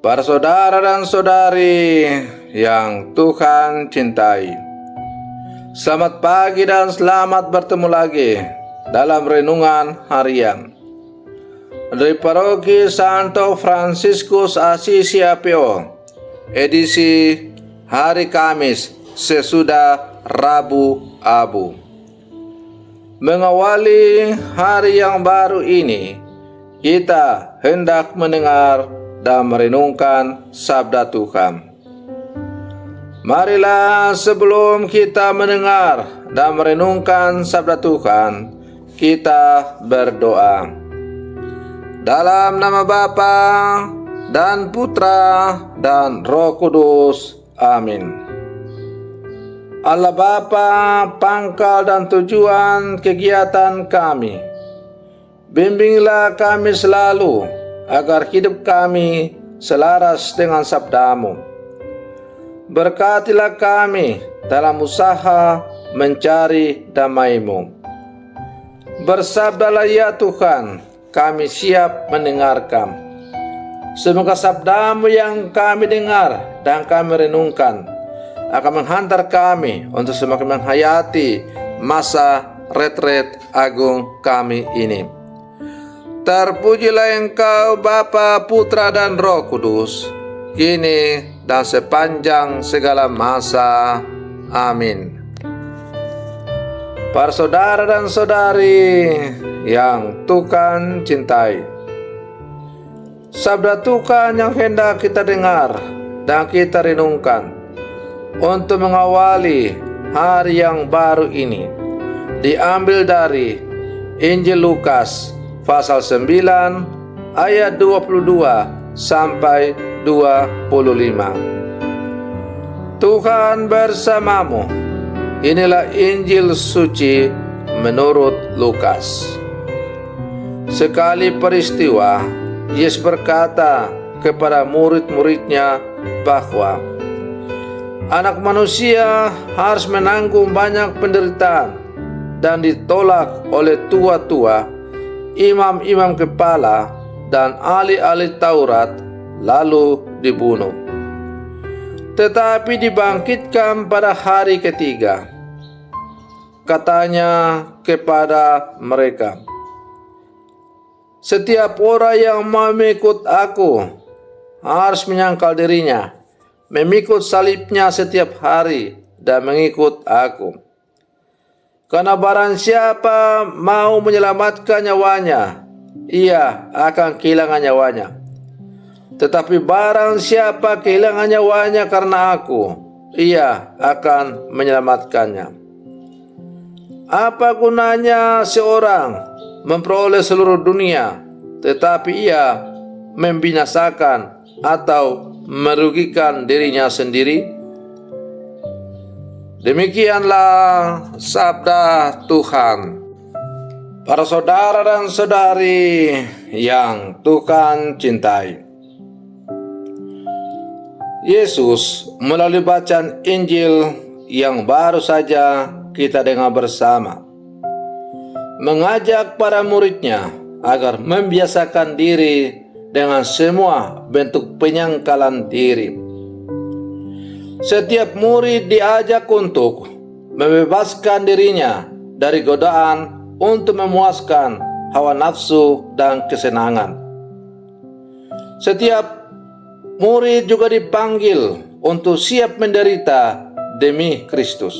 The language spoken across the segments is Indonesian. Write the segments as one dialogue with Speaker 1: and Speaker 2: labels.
Speaker 1: Para saudara dan saudari yang Tuhan cintai, selamat pagi dan selamat bertemu lagi dalam renungan harian dari Paroki Santo Fransiskus Assisi Apio, edisi hari Kamis sesudah Rabu Abu. Mengawali hari yang baru ini, kita hendak mendengar dan merenungkan sabda Tuhan. Marilah sebelum kita mendengar dan merenungkan sabda Tuhan, kita berdoa. Dalam nama Bapa dan Putra dan Roh Kudus. Amin. Allah Bapa, pangkal dan tujuan kegiatan kami, bimbinglah kami selalu agar hidup kami selaras dengan sabda-Mu. Berkatilah kami dalam usaha mencari damai-Mu. Bersabdalah ya Tuhan, kami siap mendengarkan. Semoga sabda-Mu yang kami dengar dan kami renungkan akan menghantar kami untuk semakin menghayati masa retret agung kami ini. Terpujilah Engkau Bapa, Putra dan Roh Kudus, kini dan sepanjang segala masa. Amin. Para saudara dan saudari yang Tuhan cintai, sabda Tuhan yang hendak kita dengar dan kita renungkan untuk mengawali hari yang baru ini diambil dari Injil Lukas pasal 9 ayat 22 sampai 25. Tuhan bersamamu. Inilah Injil suci menurut Lukas. Sekali peristiwa, Yesus berkata kepada murid-muridnya bahwa Anak Manusia harus menanggung banyak penderitaan dan ditolak oleh tua-tua, imam-imam kepala, dan ahli-ahli Taurat, lalu dibunuh. Tetapi dibangkitkan pada hari ketiga. Katanya kepada mereka, setiap orang yang mau mengikut aku harus menyangkal dirinya, memikul salibnya setiap hari, dan mengikut aku. Karena barang siapa mau menyelamatkan nyawanya, ia akan kehilangan nyawanya. Tetapi barang siapa kehilangan nyawanya karena aku, ia akan menyelamatkannya. Apa gunanya seorang memperoleh seluruh dunia, tetapi ia membinasakan atau merugikan dirinya sendiri? Demikianlah sabda Tuhan. Para saudara dan saudari yang Tuhan cintai, Yesus melalui bacaan Injil yang baru saja kita dengar bersama mengajak para muridnya agar membiasakan diri dengan semua bentuk penyangkalan diri. Setiap murid diajak untuk membebaskan dirinya dari godaan untuk memuaskan hawa nafsu dan kesenangan. Setiap murid juga dipanggil untuk siap menderita demi Kristus.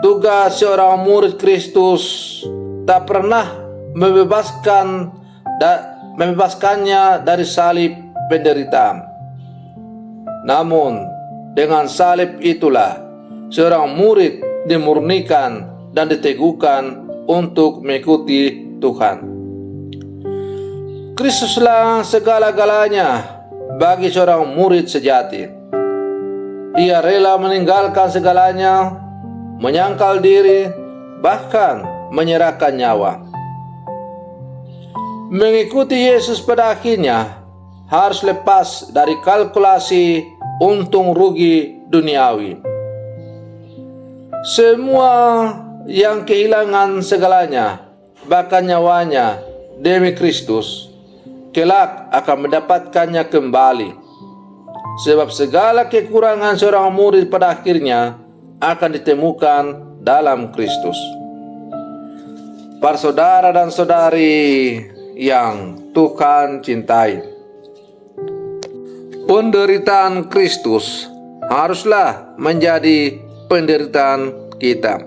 Speaker 1: Tugas seorang murid Kristus tak pernah membebaskannya dari salib penderitaan. Namun, dengan salib itulah seorang murid dimurnikan dan diteguhkan untuk mengikuti Tuhan. Kristuslah segala-galanya bagi seorang murid sejati. Ia rela meninggalkan segalanya, menyangkal diri, bahkan menyerahkan nyawa. Mengikuti Yesus pada akhirnya harus lepas dari kalkulasi untung rugi duniawi. Semua yang kehilangan segalanya, bahkan nyawanya demi Kristus, kelak akan mendapatkannya kembali. Sebab segala kekurangan seorang murid pada akhirnya akan ditemukan dalam Kristus. Para saudara dan saudari yang Tuhan cintai, penderitaan Kristus haruslah menjadi penderitaan kita.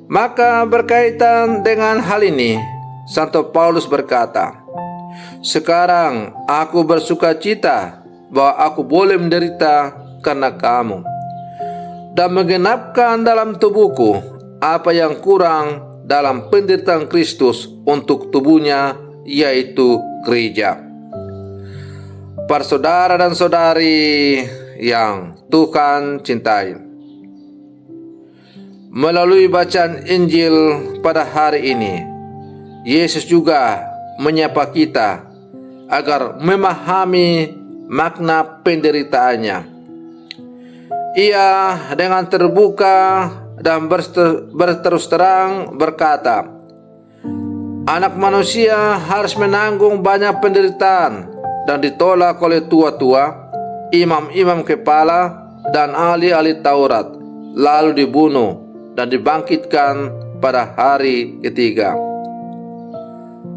Speaker 1: Maka berkaitan dengan hal ini, Santo Paulus berkata, "Sekarang aku bersuka cita bahwa aku boleh menderita karena kamu, dan menggenapkan dalam tubuhku apa yang kurang dalam penderitaan Kristus untuk tubuhnya, yaitu gereja." Para saudara dan saudari yang Tuhan cintai, melalui bacaan Injil pada hari ini, Yesus juga menyapa kita agar memahami makna penderitaannya. Ia dengan terbuka dan berterus terang berkata, "Anak manusia harus menanggung banyak penderitaan dan ditolak oleh tua-tua, imam-imam kepala, dan ahli-ahli Taurat, lalu dibunuh dan dibangkitkan pada hari ketiga."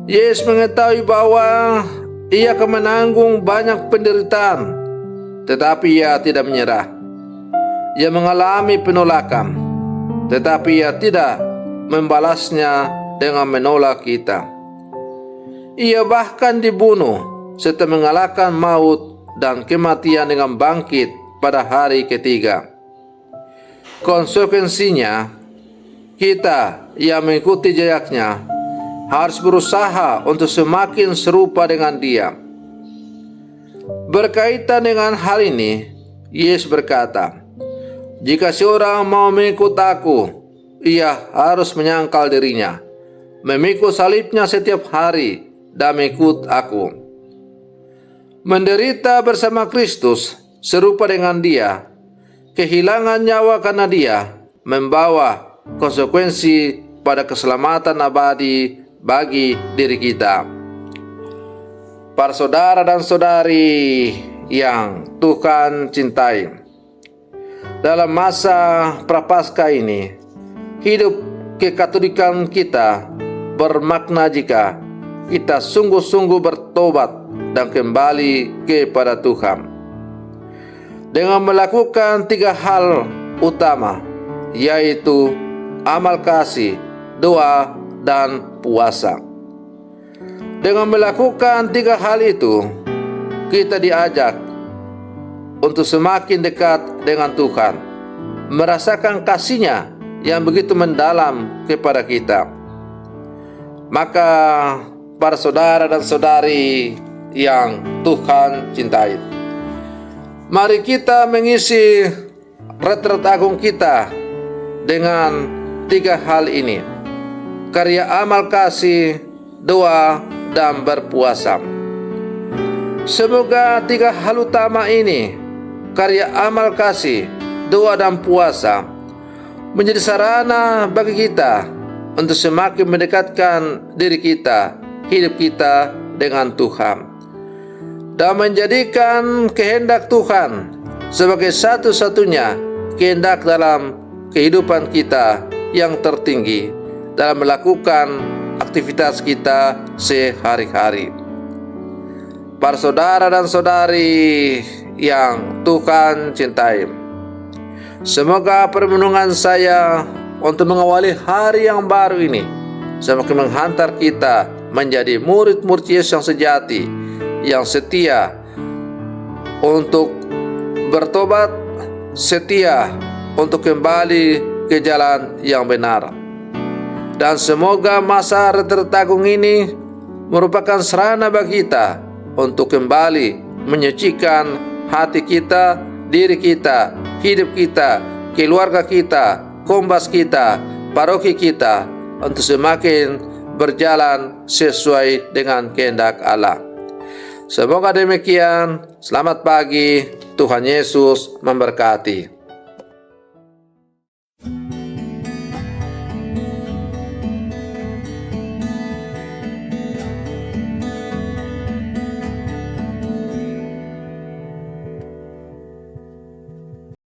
Speaker 1: Yesus mengetahui bahwa ia akan menanggung banyak penderitaan, tetapi ia tidak menyerah. Ia mengalami penolakan, tetapi ia tidak membalasnya dengan menolak kita. Ia bahkan dibunuh serta mengalahkan maut dan kematian dengan bangkit pada hari ketiga. Konsekuensinya, kita yang mengikuti jejaknya harus berusaha untuk semakin serupa dengan Dia. Berkaitan dengan hal ini, Yesus berkata, "Jika seorang mau mengikut aku, ia harus menyangkal dirinya, memikul salibnya setiap hari, dan mengikut aku." Menderita bersama Kristus serupa dengan Dia, kehilangan nyawa karena Dia, membawa konsekuensi pada keselamatan abadi bagi diri kita. Para saudara dan saudari yang Tuhan cintai, dalam masa prapaskah ini, hidup kekatolikan kita bermakna jika kita sungguh-sungguh bertobat dan kembali kepada Tuhan dengan melakukan 3 hal utama, yaitu amal kasih, doa, dan puasa. Dengan melakukan 3 hal itu, kita diajak untuk semakin dekat dengan Tuhan, merasakan kasih-Nya yang begitu mendalam kepada kita. Maka para saudara dan saudari yang Tuhan cintai, mari kita mengisi retret agung kita dengan 3 hal ini: karya amal kasih, doa, dan berpuasa. Semoga 3 hal utama ini, karya amal kasih, doa, dan puasa, menjadi sarana bagi kita untuk semakin mendekatkan diri kita, hidup kita dengan Tuhan, dan menjadikan kehendak Tuhan sebagai satu-satunya kehendak dalam kehidupan kita yang tertinggi dalam melakukan aktivitas kita sehari-hari. Para saudara dan saudari yang Tuhan cintai, semoga permenungan saya untuk mengawali hari yang baru ini semakin menghantar kita menjadi murid-murid Yesus yang sejati, yang setia untuk bertobat, setia untuk kembali ke jalan yang benar. Dan semoga masa retret agung ini merupakan sarana bagi kita untuk kembali menyucikan hati kita, diri kita, hidup kita, keluarga kita, kombas kita, paroki kita, untuk semakin berjalan sesuai dengan kehendak Allah. Semoga demikian. Selamat pagi. Tuhan Yesus memberkati.